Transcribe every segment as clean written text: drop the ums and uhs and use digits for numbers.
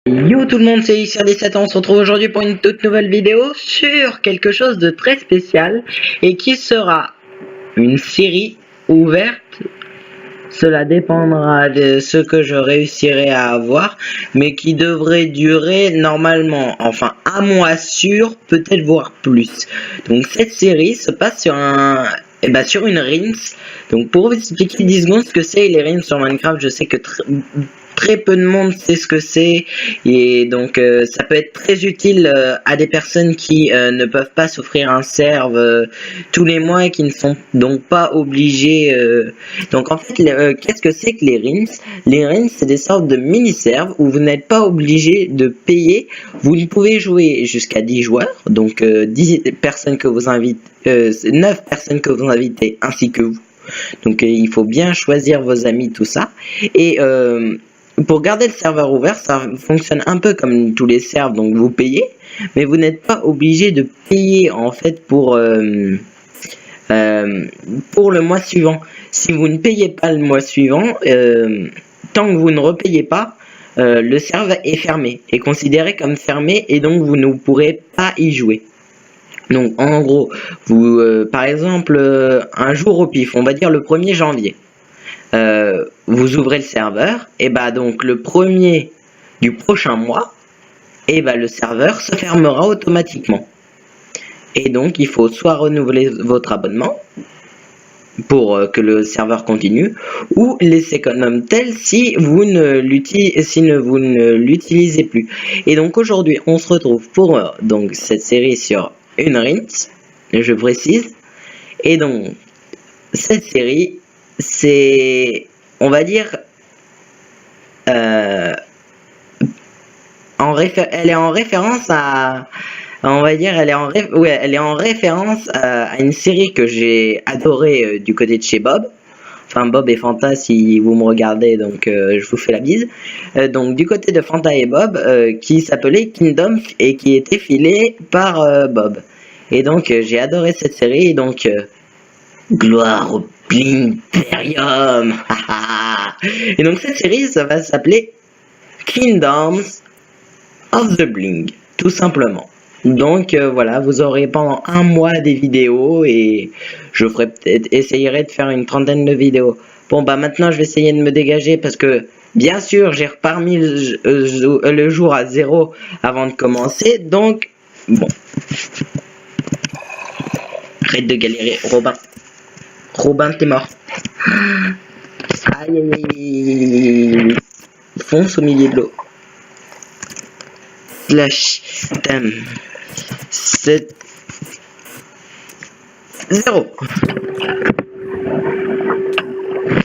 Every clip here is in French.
Yo tout le monde, c'est XR17, on se retrouve aujourd'hui pour une toute nouvelle vidéo sur quelque chose de très spécial et qui sera une série ouverte. Cela dépendra de ce que je réussirai à avoir, mais qui devrait durer normalement, enfin un mois sûr, peut-être voire plus. Donc cette série se passe sur sur une rinse. Donc pour vous expliquer 10 secondes ce que c'est les rinses sur Minecraft, je sais que très peu de monde sait ce que c'est, et donc ça peut être très utile à des personnes qui ne peuvent pas s'offrir un serve tous les mois et qui ne sont donc pas obligés. Donc en fait, qu'est-ce que c'est que les rinse? Les rinse, c'est des sortes de mini-serves où vous n'êtes pas obligé de payer. Vous pouvez jouer jusqu'à 10 joueurs, donc 10 personnes que vous invitez, 9 personnes que vous invitez ainsi que vous. Donc il faut bien choisir vos amis, tout ça. Et pour garder le serveur ouvert, ça fonctionne un peu comme tous les serveurs, donc vous payez, mais vous n'êtes pas obligé de payer en fait pour le mois suivant. Si vous ne payez pas le mois suivant, tant que vous ne repayez pas, le serveur est fermé, est considéré comme fermé, et donc vous ne pourrez pas y jouer. Donc en gros, vous par exemple un jour au pif, on va dire le 1er janvier. Vous ouvrez le serveur, et bah donc le 1er du prochain mois, et bah le serveur se fermera automatiquement. Et donc il faut soit renouveler votre abonnement pour que le serveur continue, ou laisser comme tel si vous ne l'utilisez plus. Et donc aujourd'hui on se retrouve pour donc cette série sur une rinse, je précise. Et donc cette série, c'est, on va dire, elle est en référence à, on va dire, elle est en référence à une série que j'ai adorée du côté de chez Bob. Enfin, Bob et Fanta, si vous me regardez, donc je vous fais la bise. Donc du côté de Fanta et Bob, qui s'appelait Kingdom et qui était filé par Bob. Et donc j'ai adoré cette série, et donc gloire au Blimperium. Et donc cette série, ça va s'appeler Kingdoms of the Bling, tout simplement. Donc voilà, vous aurez pendant un mois des vidéos, et je ferai peut-être, essayerai de faire une trentaine de vidéos. Bon bah maintenant je vais essayer de me dégager, parce que bien sûr j'ai reparmi le jour à 0 avant de commencer. Donc bon, arrête de galérer, Robin. Robin, t'es mort. Aïe aïe aïe. Fonce au milieu de l'eau. Slash thème 7 0.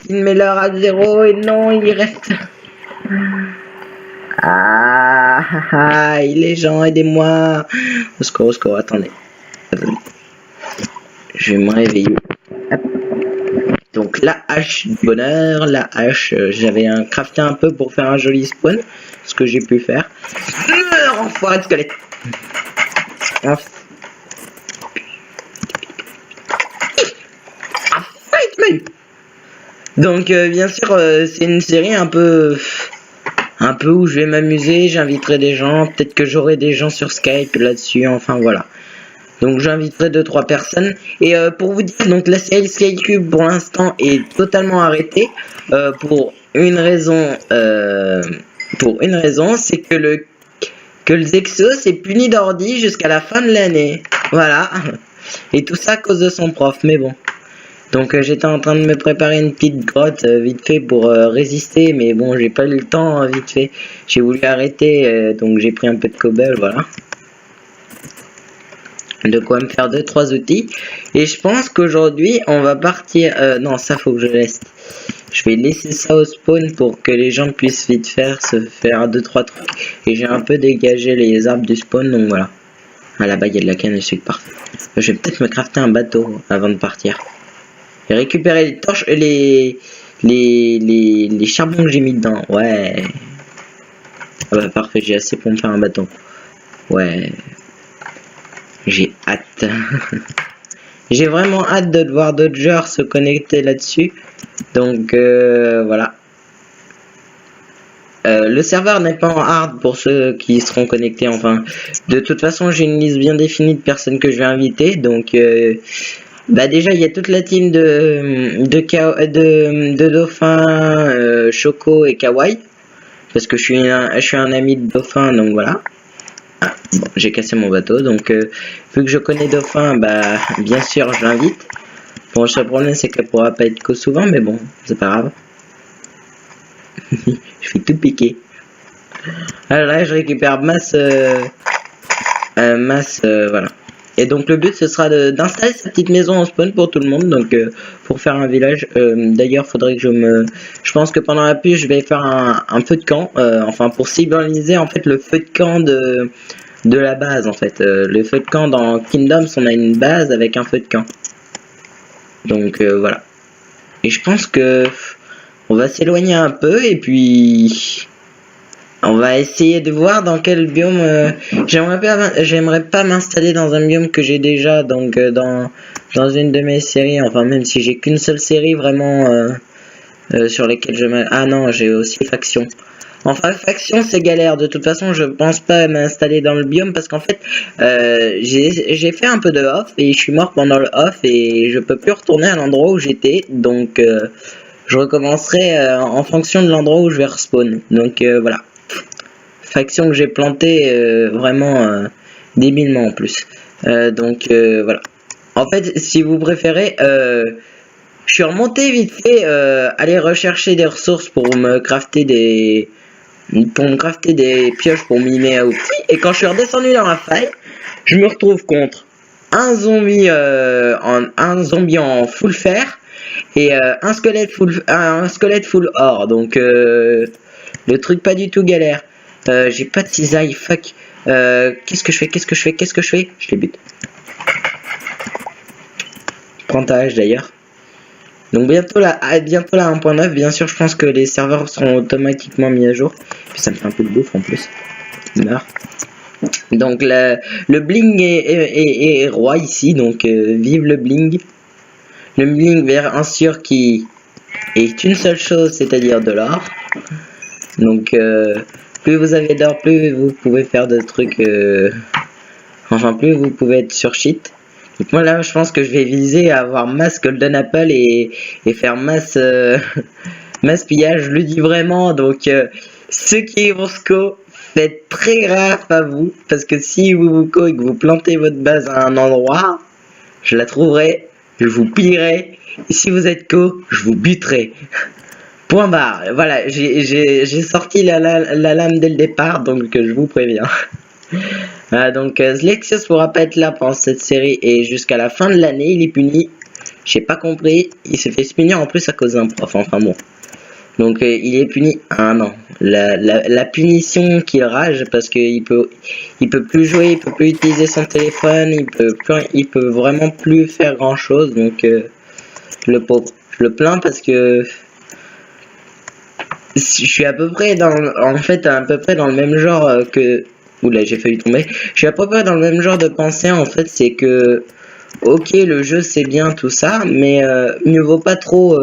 Il met l'heure à 0 et non, il reste. Les gens, aidez-moi. Au secours, attendez. Je vais me réveiller. Hop. Donc la hache du bonheur, la hache, j'avais crafté un peu pour faire un joli spawn, ce que j'ai pu faire. Enfoiré de squelette. Donc bien sûr c'est une série un peu où je vais m'amuser, j'inviterai des gens, peut-être que j'aurai des gens sur Skype là-dessus, enfin voilà. Donc j'inviterai 2-3 personnes. Et pour vous dire, donc la série Skykube pour l'instant est totalement arrêtée pour une raison, c'est que le Zexos est puni d'ordi jusqu'à la fin de l'année. Voilà. Et tout ça à cause de son prof, mais bon. Donc j'étais en train de me préparer une petite grotte vite fait pour résister, mais bon, j'ai pas eu le temps vite fait. J'ai voulu arrêter, donc j'ai pris un peu de cobble, voilà. De quoi me faire 2-3 outils. Et je pense qu'aujourd'hui on va partir, non, ça faut que je laisse. Je vais laisser ça au spawn pour que les gens puissent vite se faire 2-3 trucs. Et j'ai un peu dégagé les arbres du spawn, donc voilà. Ah, là-bas il y a de la canne à sucre, parfait. Je vais peut-être me crafter un bateau avant de partir. Et récupérer les torches, les charbons que j'ai mis dedans. Ouais. Ah bah parfait, j'ai assez pour me faire un bateau. Ouais. J'ai hâte. J'ai vraiment hâte de voir d'autres joueurs se connecter là-dessus. Donc voilà. le serveur n'est pas en hard pour ceux qui seront connectés. Enfin, de toute façon, j'ai une liste bien définie de personnes que je vais inviter. Donc, bah déjà, il y a toute la team de Dauphin, Choco et Kawaii. Parce que je suis un ami de Dauphin, donc voilà. Ah, bon, j'ai cassé mon bateau. Donc, vu que je connais Dauphin, bah, bien sûr, je l'invite. Bon, le seul problème, c'est qu'elle pourra pas être co souvent, mais bon, c'est pas grave. Je vais tout piquer. Alors là, je récupère masse, voilà. Et donc le but, ce sera d'installer sa petite maison en spawn pour tout le monde. Donc pour faire un village. D'ailleurs, faudrait que je pense que pendant la pluie, je vais faire un feu de camp. Enfin, pour symboliser en fait le feu de camp de la base en fait. Le feu de camp dans Kingdoms, on a une base avec un feu de camp. Donc voilà. Et je pense que on va s'éloigner un peu et puis on va essayer de voir dans quel biome. J'aimerais pas m'installer dans un biome que j'ai déjà, donc dans une de mes séries. Enfin, même si j'ai qu'une seule série vraiment sur lesquelles ah non, j'ai aussi faction. Enfin, faction c'est galère. De toute façon, je pense pas m'installer dans le biome parce qu'en fait, j'ai fait un peu de off et je suis mort pendant le off et je peux plus retourner à l'endroit où j'étais. Donc je recommencerai en fonction de l'endroit où je vais respawn. Donc voilà. Faction que j'ai planté vraiment débilement en plus. Donc voilà. En fait, si vous préférez, je suis remonté vite fait aller rechercher des ressources pour me crafter des pioches pour miner à outils. Et quand je suis redescendu dans la faille, je me retrouve contre un zombie en full fer et un squelette full or. Donc le truc pas du tout galère. J'ai pas de cisaille, fuck. Qu'est-ce que je fais? Je les bute. Je prends ta hache d'ailleurs. Donc bientôt la 1.9, bien sûr, je pense que les serveurs seront automatiquement mis à jour. Puis ça me fait un peu de bouffe en plus. Meurt. Donc le bling est roi ici, donc vive le bling. Le bling vers un sûr qui est une seule chose, c'est-à-dire de l'or. Donc plus vous avez d'or, plus vous pouvez faire de trucs. Enfin, plus vous pouvez être sur shit. Donc moi là, je pense que je vais viser à avoir masse Golden Apple et faire masse pillage. Je le dis vraiment. Donc ceux qui vont sco, faites très gaffe à vous, parce que si vous co et que vous plantez votre base à un endroit, je la trouverai, je vous pillerai. Et si vous êtes co, je vous buterai. Point barre. Voilà, j'ai sorti la lame dès le départ, donc je vous préviens. Donc Zlexios pourra pas être là pendant cette série et jusqu'à la fin de l'année il est puni. J'ai pas compris, il s'est fait punir en plus à cause d'un prof, enfin bon. Donc il est puni un an. La punition qu'il rage parce qu'il peut plus jouer, il peut plus utiliser son téléphone, il peut vraiment plus faire grand chose. Donc le pauvre, je le plains parce que je suis à peu près dans le même genre que. Oula, j'ai failli tomber. Je suis à peu près dans le même genre de pensée en fait, c'est que ok, le jeu c'est bien tout ça, mais mieux vaut pas trop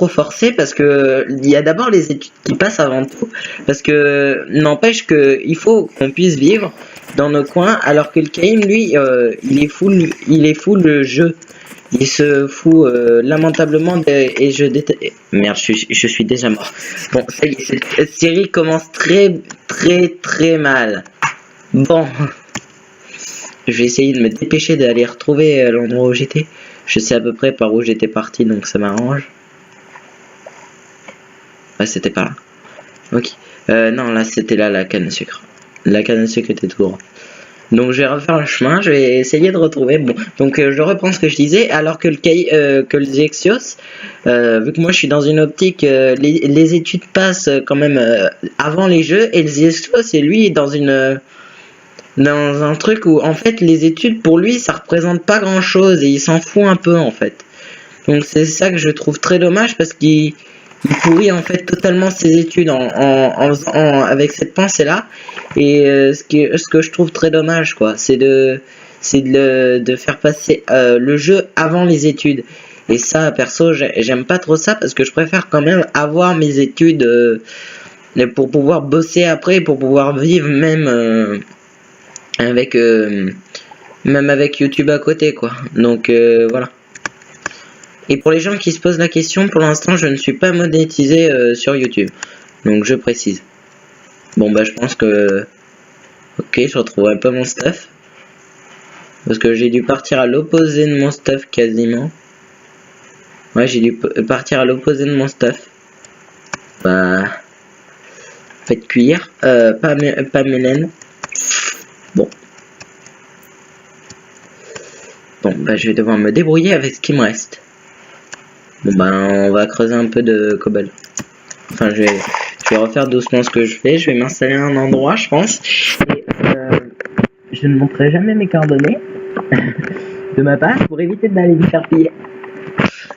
forcer parce que il y a d'abord les études qui passent avant tout, parce que n'empêche que il faut qu'on puisse vivre dans nos coins, alors que le Kaim lui il est full le jeu. Il se fout lamentablement et je déteste. Merde, je suis déjà mort. Bon, ça y est, cette série commence très mal. Bon, je vais essayer de me dépêcher d'aller retrouver l'endroit où j'étais. Je sais à peu près par où j'étais parti, donc ça m'arrange. Ouais, c'était par là. Ok. Non, là c'était là la canne à sucre. La canne à sucre était tout droit. Donc je vais refaire le chemin, je vais essayer de retrouver. Bon, donc je reprends ce que je disais, alors que le Zlexios, vu que moi je suis dans une optique, les études passent quand même avant les jeux, et le Zlexios c'est lui dans un truc où en fait les études pour lui ça représente pas grand chose et il s'en fout un peu en fait. Donc c'est ça que je trouve très dommage parce qu'il pourrit en fait totalement ses études avec cette pensée là, et ce que je trouve très dommage quoi, c'est de faire passer le jeu avant les études. Et ça, perso, j'aime pas trop ça parce que je préfère quand même avoir mes études pour pouvoir bosser après, pour pouvoir vivre même avec même avec YouTube à côté, quoi. Donc voilà. Et pour les gens qui se posent la question, pour l'instant, je ne suis pas monétisé sur YouTube. Donc je précise. Bon bah je pense que... Ok, je retrouve un peu mon stuff. Parce que j'ai dû partir à l'opposé de mon stuff quasiment. Ouais, j'ai dû partir à l'opposé de mon stuff. Bah... Faites cuire. Pas mélène. Bon. Bon, bah je vais devoir me débrouiller avec ce qui me reste. Bon bah on va creuser un peu de cobble. Enfin je vais refaire doucement ce que je fais. Je vais m'installer à un endroit je pense. Et je ne montrerai jamais mes coordonnées de ma part pour éviter d'aller me faire piller.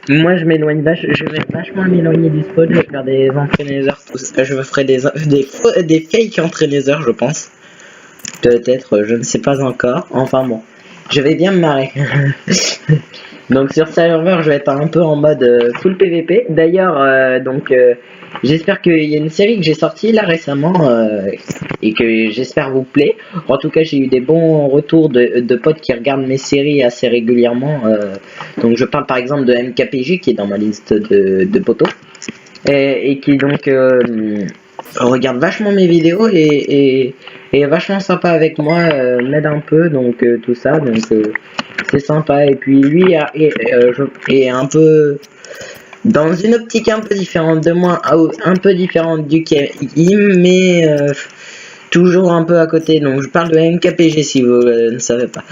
Moi je m'éloigne je vais vachement m'éloigner du spawn. Je vais faire des entraîneurs, tout ça. Je me ferai des fake entraîneurs je pense. Peut-être, je ne sais pas encore. Enfin bon. Je vais bien me marrer. Donc sur serveur, je vais être un peu en mode full PVP. D'ailleurs, j'espère qu'il y a une série que j'ai sortie là récemment et que j'espère vous plaît. En tout cas, j'ai eu des bons retours de potes qui regardent mes séries assez régulièrement. Donc je parle par exemple de MKPJ qui est dans ma liste de potos et qui donc regarde vachement mes vidéos et est vachement sympa avec moi, m'aide un peu, donc tout ça, donc c'est sympa. Et puis lui est un peu dans une optique un peu différente de moi, un peu différente du Kim, mais toujours un peu à côté. Donc je parle de MKPG si vous ne savez pas.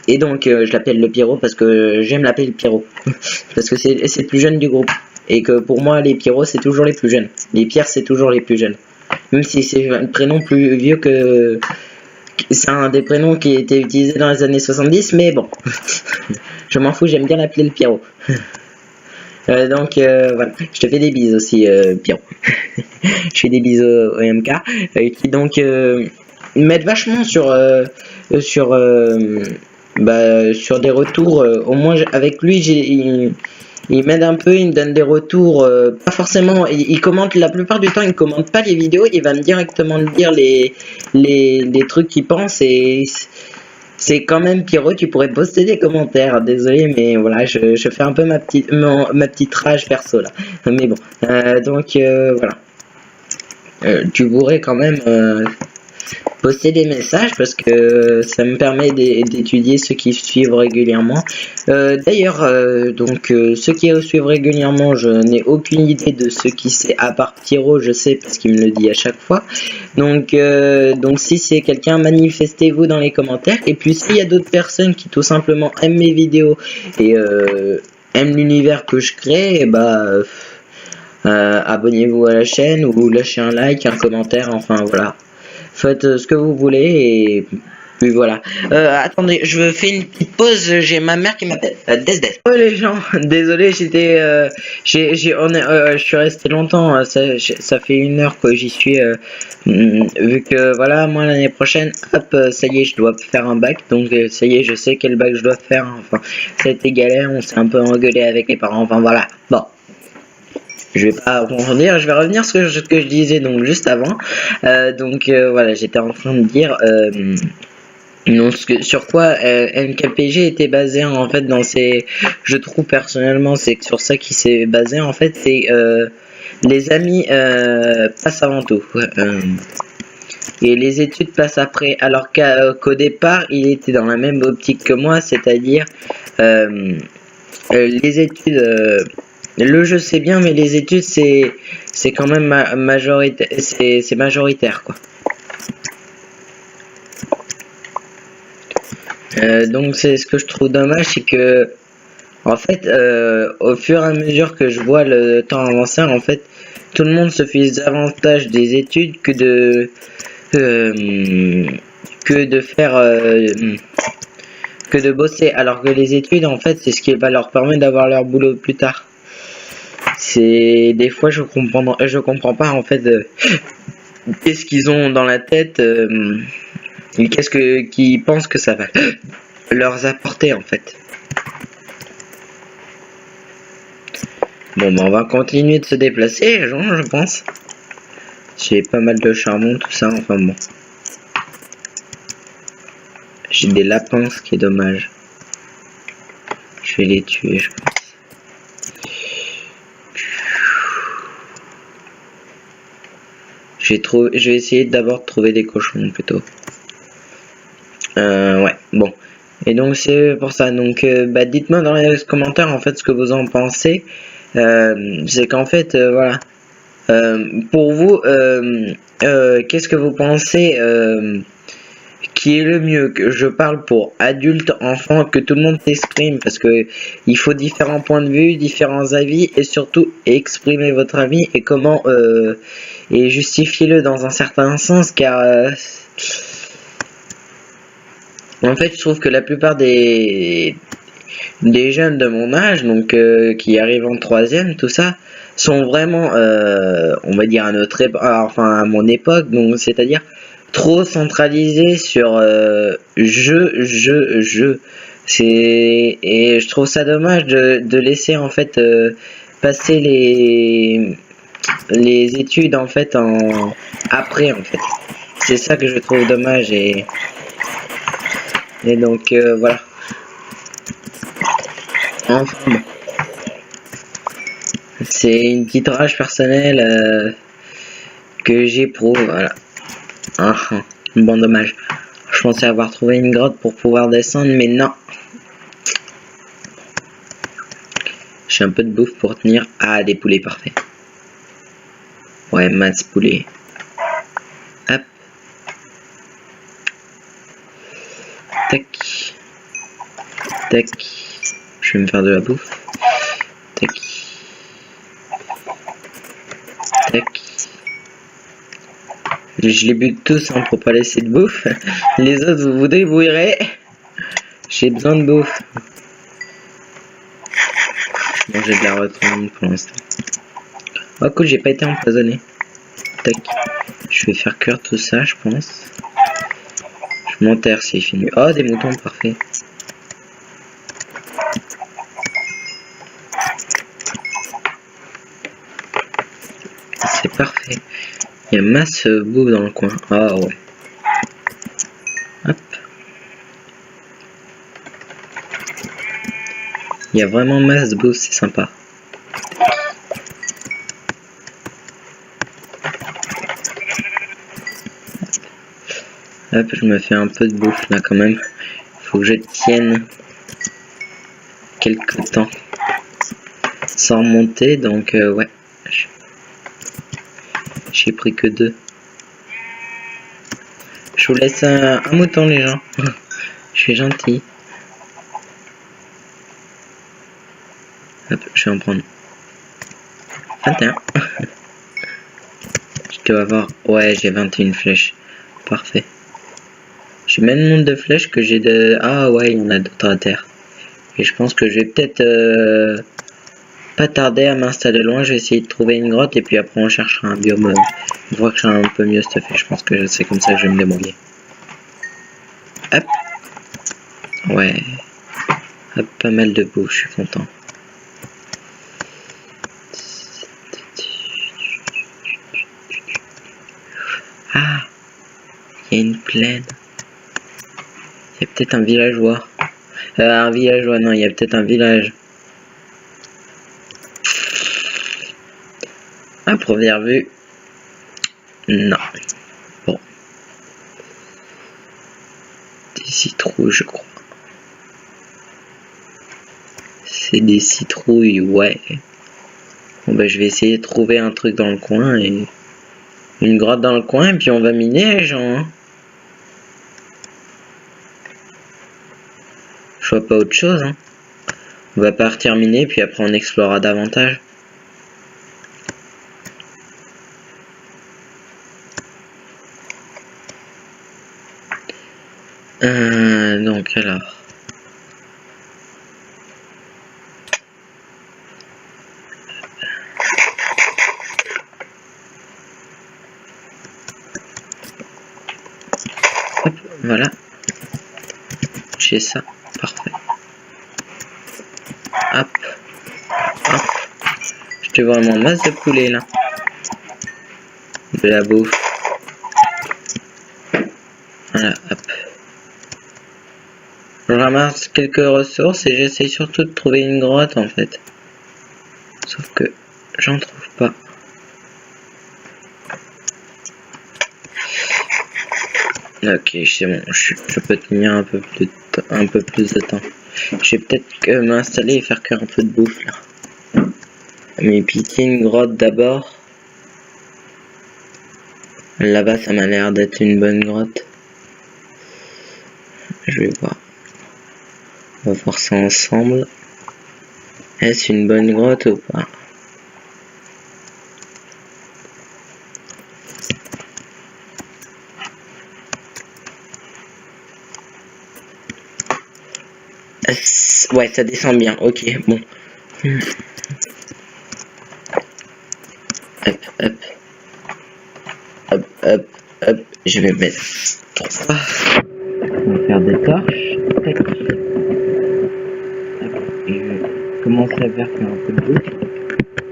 Et donc je l'appelle le Pierrot parce que j'aime l'appeler le Pierrot parce que c'est le plus jeune du groupe. Et que pour moi les Pierrots c'est toujours les plus jeunes. Les Pierres c'est toujours les plus jeunes. Même si c'est un prénom plus vieux que... C'est un des prénoms qui a été utilisé dans les années 70, mais bon. Je m'en fous, j'aime bien l'appeler le Pierrot. Voilà, je te fais des bises aussi, Pierrot. Je fais des bises au MK, qui donc m'aide vachement sur des retours. Au moins avec lui, il m'aide un peu, il me donne des retours, pas forcément, il commente la plupart du temps, il commente pas les vidéos, il va me directement dire les trucs qu'il pense et c'est quand même Pierrot, tu pourrais poster des commentaires, désolé mais voilà, je fais un peu ma petite rage perso là, mais bon, voilà, tu pourrais quand même poster des messages parce que ça me permet d'étudier ceux qui suivent régulièrement. D'ailleurs, ceux qui suivent régulièrement, je n'ai aucune idée de ce qui c'est, à part Pierrot, je sais parce qu'il me le dit à chaque fois. Donc si c'est quelqu'un, manifestez-vous dans les commentaires. Et puis s'il y a d'autres personnes qui tout simplement aiment mes vidéos et aiment l'univers que je crée, abonnez-vous à la chaîne ou lâchez un like, un commentaire, enfin voilà. Faites ce que vous voulez et puis voilà. Attendez, je fais une petite pause, j'ai ma mère qui m'appelle. Death. Oh les gens, désolé, je suis resté longtemps, ça fait 1 heure que j'y suis, vu que voilà, moi l'année prochaine, hop, ça y est, je dois faire un bac, donc ça y est, je sais quel bac je dois faire, enfin, ça a été galère, on s'est un peu engueulé avec les parents, enfin voilà, bon. Je vais pas revenir, je vais revenir sur ce que je disais donc juste avant. Voilà, j'étais en train de dire sur quoi MKPG était basé en fait dans ses... Je trouve personnellement c'est sur ça qu'il s'est basé en fait, c'est les amis passent avant tout. Et les études passent après, alors qu'au départ il était dans la même optique que moi, c'est-à-dire les études... le jeu c'est bien mais les études c'est quand même majoritaire, c'est majoritaire quoi. Donc c'est ce que je trouve dommage, c'est que en fait au fur et à mesure que je vois le temps avancer, en fait tout le monde se fait davantage des études que de bosser, alors que les études en fait c'est ce qui va leur permettre d'avoir leur boulot plus tard. C'est des fois je comprends pas en fait qu'est-ce qu'ils ont dans la tête, qu'est-ce qu'ils pensent que ça va leur apporter en fait. Bon, bah, on va continuer de se déplacer, je pense. J'ai pas mal de charbon, tout ça, enfin bon. J'ai des lapins, ce qui est dommage. Je vais les tuer, je pense. Je vais essayer d'abord de trouver des cochons, plutôt. Ouais, bon. Et donc, c'est pour ça. Donc, bah, dites-moi dans les commentaires, en fait, ce que vous en pensez. C'est qu'en fait, voilà. Pour vous, qu'est-ce que vous pensez qui est le mieux? Que je parle pour adultes, enfants, que tout le monde s'exprime, parce que il faut différents points de vue, différents avis, et surtout exprimer votre avis et comment et justifiez-le dans un certain sens, car en fait je trouve que la plupart des jeunes de mon âge, donc qui arrivent en troisième, tout ça, sont vraiment, on va dire à notre enfin à mon époque, donc c'est-à-dire trop centralisés sur je. Et je trouve ça dommage de laisser en fait passer les études en fait en après en fait. C'est ça que je trouve dommage et donc voilà. Enfin bon. C'est une petite rage personnelle que j'éprouve, voilà. Bon dommage. Je pensais avoir trouvé une grotte pour pouvoir descendre, mais non. J'ai un peu de bouffe pour tenir. Ah, des poulets, parfait. Ouais, masse poulet. Hop. Tac. Tac. Je vais me faire de la bouffe. Tac. Tac. Je les bute tous hein, pour pas laisser de bouffe. Les autres, vous vous débrouillerez. J'ai besoin de bouffe. Bon, j'ai de la retourne pour l'instant. Oh cool, j'ai pas été empoisonné. Tac. Je vais faire cuire tout ça, je pense. Je m'enterre s'il finit. Oh, des moutons, parfait. C'est parfait. Il y a masse bouffe dans le coin. Ah ouais. Hop. Il y a vraiment masse de bouffe, c'est sympa. Hop, je me fais un peu de bouffe là quand même. Faut que je tienne quelques temps sans remonter, donc ouais. J'ai pris que 2. Je vous laisse un mouton les gens. Je suis gentil. Hop, je vais en prendre 21. Je dois avoir... Ouais, j'ai 21 flèches. Parfait. J'ai même le nombre de flèches que j'ai de... Ah ouais, il y en a d'autres à terre. Et je pense que je vais peut-être pas tarder à m'installer loin. Je vais essayer de trouver une grotte et puis après on cherchera un biome. On voit que je suis un peu mieux stuffé. Je pense que c'est comme ça que je vais me débrouiller. Hop. Ouais. Hop, pas mal de bouffe, je suis content. Ah, il y a une plaine. Il y a peut-être un villageois. Un villageois, non, il y a peut-être un village. À première vue, non. Bon. Des citrouilles, je crois. C'est des citrouilles, ouais. Bon, bah, je vais essayer de trouver un truc dans le coin et... Une grotte dans le coin, et puis on va miner les gens. Hein. Je vois pas autre chose. Hein. On va partir miner, puis après on explorera davantage. Donc alors... Hop, voilà. J'ai ça, parfait. Hop, hop. J'ai vraiment masse de poulet là. De la bouffe. Voilà, hop. Je ramasse quelques ressources et j'essaie surtout de trouver une grotte en fait. Sauf que j'en trouve pas. Ok, c'est bon, je peux tenir un peu plus de temps. Je vais peut-être que m'installer et faire qu'un peu de bouffe là. Mais piquer une grotte d'abord. Là-bas, ça m'a l'air d'être une bonne grotte. Je vais voir. On va voir ça ensemble. Est-ce une bonne grotte ou pas? Ouais, ça descend bien. Ok, bon. Hop, hop. Hop, hop, hop. Je vais mettre 3. On va faire des torches. Tac. Et je vais commencer à faire un peu de bouffe.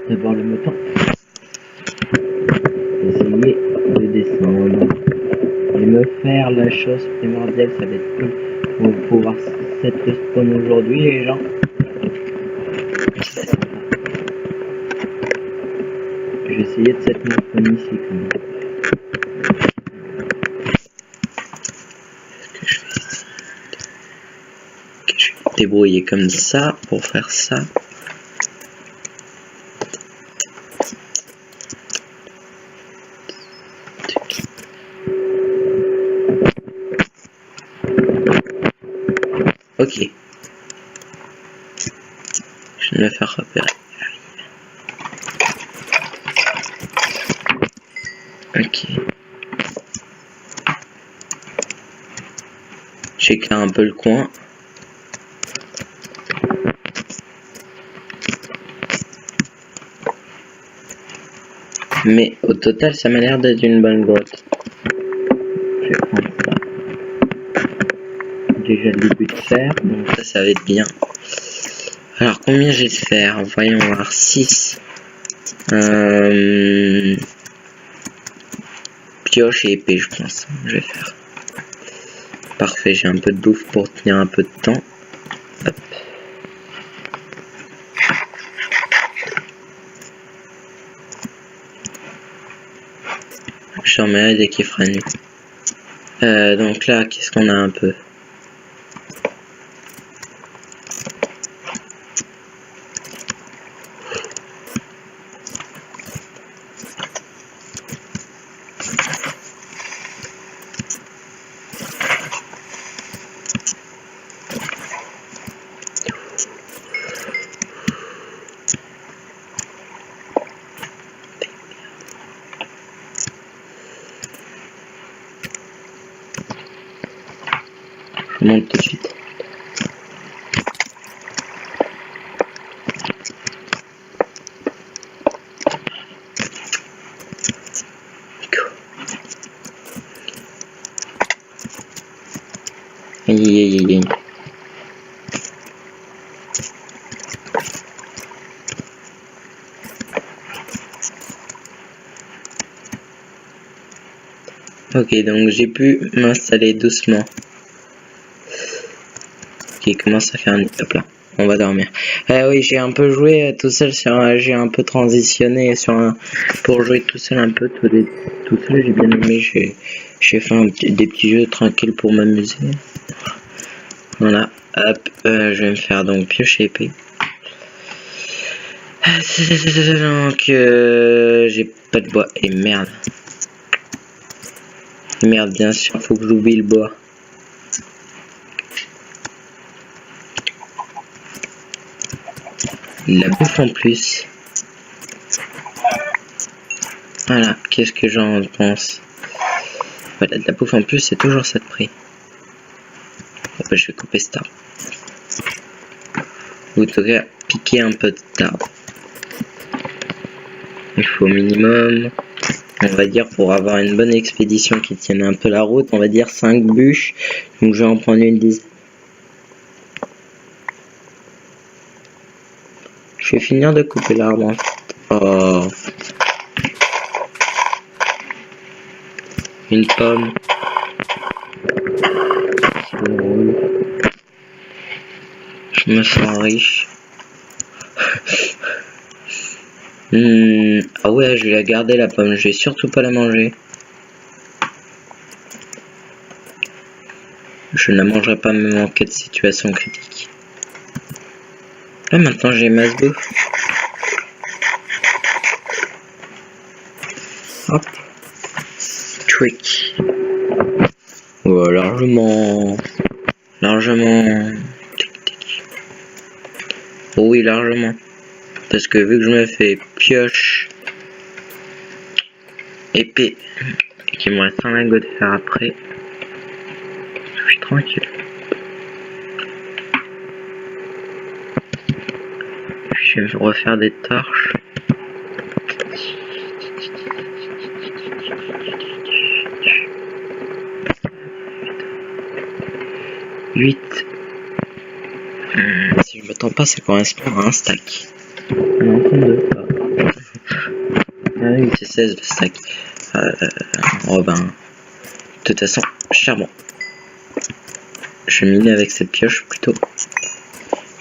D'abord le moteur. Essayer de descendre. Et me faire la chose primordiale, ça va être pour pouvoir s'être spawn aujourd'hui, les gens. Je vais essayer de cette mon spawn ici quand même. Je vais me débrouiller comme ça pour faire ça. Ok. Je vais me faire repérer. Ok. J'éclaire un peu le coin. Mais au total, ça m'a l'air d'être une bonne grotte. Je vais prendre ça. Déjà le début de fer, donc ça va être bien. Alors combien j'ai de fer? Voyons voir, 6. Pioche et épée, je pense. Je vais faire. Parfait, j'ai un peu de bouffe pour tenir un peu de temps. Hop. Je remets dès qu'il fera nuit. Donc là, qu'est-ce qu'on a un peu? Je monte tout de suite. Aïe aïe aïe aïe. Ok, donc j'ai pu m'installer doucement. Ok, commence à faire un... Hop là, on va dormir. Oui, j'ai un peu joué tout seul sur... J'ai un peu transitionné sur un... Pour jouer tout seul un peu, tout seul, j'ai bien aimé. J'ai fait des petits jeux tranquilles pour m'amuser. Voilà, hop, je vais me faire donc pioche et épée. Donc, j'ai pas de bois. Et merde. Merde, bien sûr, faut que j'oublie le bois. La bouffe en plus. Voilà, qu'est-ce que j'en pense? Voilà, de la bouffe en plus, c'est toujours ça de prix. Bon, bah, je vais couper cet arbre. Ou en tout cas, piquer un peu d'arbre. Il faut au minimum, on va dire, pour avoir une bonne expédition qui tienne un peu la route, on va dire 5 bûches. Donc je vais en prendre une dizaine. Je vais finir de couper l'arbre. Oh Oh. Une pomme. C'est drôle. Je me sens riche. Ah ouais, je vais la garder la pomme, je vais surtout pas la manger. Je ne la mangerai pas même en cas de situation critique. Là maintenant j'ai ma bouffe. Hop. Trick. Ouais, largement. Largement. Tic, tic. Oh oui, largement. Parce que vu que je me fais pioche, épée, et qu'il me reste un lingot de fer après, je suis tranquille. Je vais refaire des torches. Si je me trompe pas, ça correspond à un stack. Non, 32. Ah oui, c'est 16 le stack. Oh ben, de toute façon, charbon. Je vais miner avec cette pioche plutôt.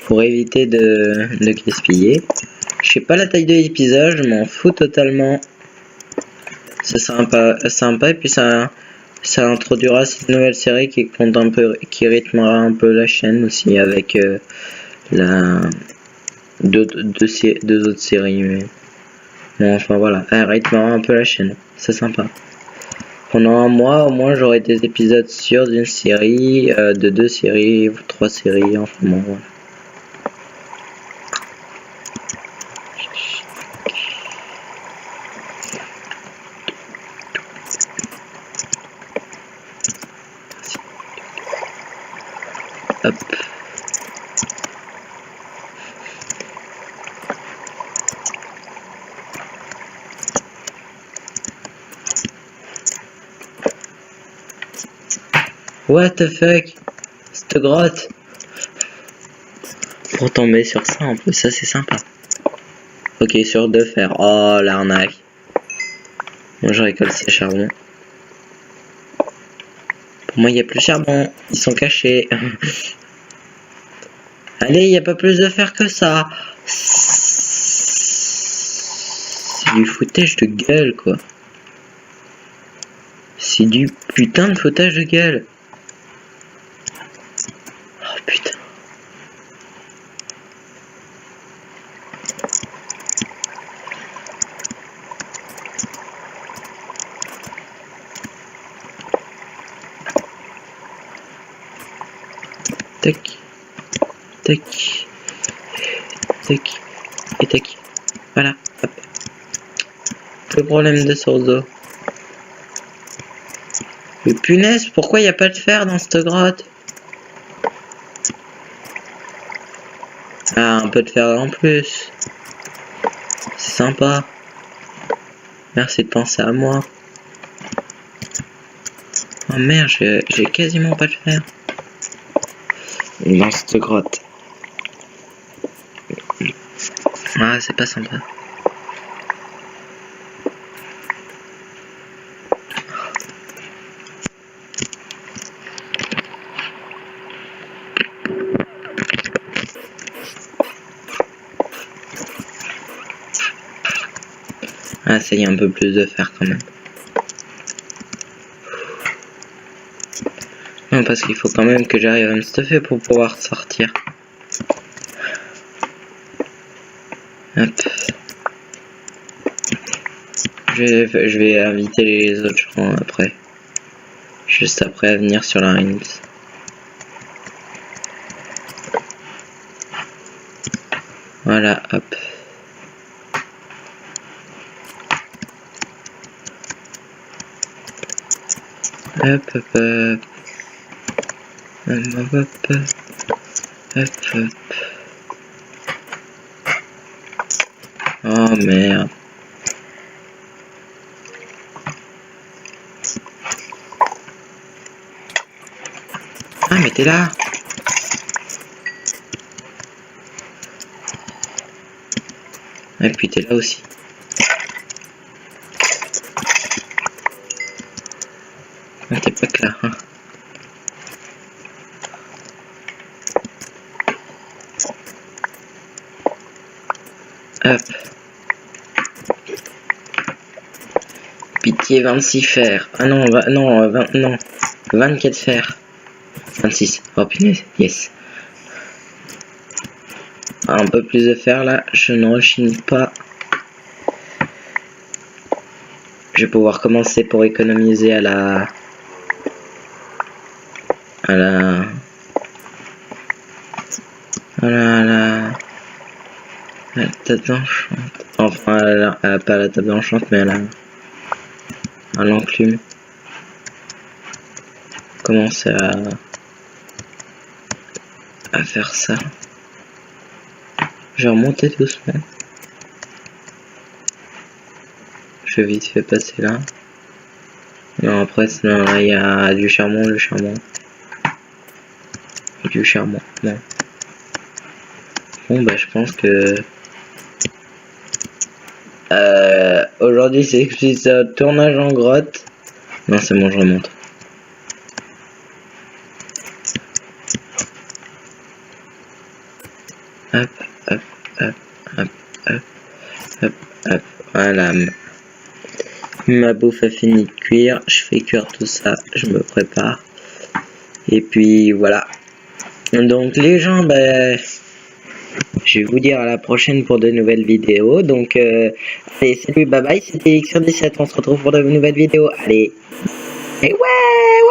Pour éviter de gaspiller. Je sais pas la taille de l'épisode, je m'en fous totalement. C'est sympa et puis ça introduira cette nouvelle série qui compte un peu, qui rythmera un peu la chaîne aussi avec deux autres séries. Mais bon, enfin voilà, elle rythmera un peu la chaîne. C'est sympa. Pendant un mois au moins j'aurai des épisodes sûrs d'une série, de 2 séries, 3 séries, enfin bon voilà. Hop. What the fuck? Cette grotte. Pour tomber sur ça en plus, ça c'est sympa. Ok, sur 2 fer. Oh l'arnaque. Moi je récolte ces charbons. Pour moi il n'y a plus de charbon. Ils sont cachés. Allez, il n'y a pas plus de fer que ça. C'est du foutage de gueule quoi. C'est du putain de foutage de gueule. Oh putain. Tac. Tac. Tac. Et tac. Voilà. Hop. Le problème de source d'eau. Mais punaise, pourquoi il n'y a pas de fer dans cette grotte? Ah, un peu de fer en plus. C'est sympa. Merci de penser à moi. Oh merde, j'ai quasiment pas de fer. Dans cette grotte. Ah, c'est pas sympa. Ah, ça y est, un peu plus de fer quand même. Non, parce qu'il faut quand même que j'arrive à me stuffer pour pouvoir sortir. Hop. Je vais inviter les autres gens après. Juste après à venir sur la Rings. Voilà, hop. Hop, hop, hop. Hop, hop, hop. Hop, hop. Oh merde. Ah mais t'es là. Et puis t'es là aussi. Ah, t'es pas clair, hein. Hop. Pitié, 26 fer. Ah non, non, 20, non. 24 fer. 26. Oh punaise, yes. Un peu plus de fer là, je ne rechigne pas. Je vais pouvoir commencer pour économiser à la table d'enchant. Enfin, pas à la table d'enchant, mais à l'enclume. Commencer à faire ça. Je vais remonter doucement. Je vais vite fait passer là. Non, après, sinon, là, il y a du charbon, le charbon. Et du charbon, non. Bon, bah, je pense que... aujourd'hui, c'est épisode tournage en grotte. Non, c'est bon, je remonte. Hop, hop, hop, hop, hop, hop, hop. Voilà. Ma bouffe a fini de cuire. Je fais cuire tout ça. Je me prépare. Et puis, voilà. Donc, les gens, ben... je vais vous dire à la prochaine pour de nouvelles vidéos. Donc, allez, salut, bye bye. C'était X17. On se retrouve pour de nouvelles vidéos. Allez. Et ouais!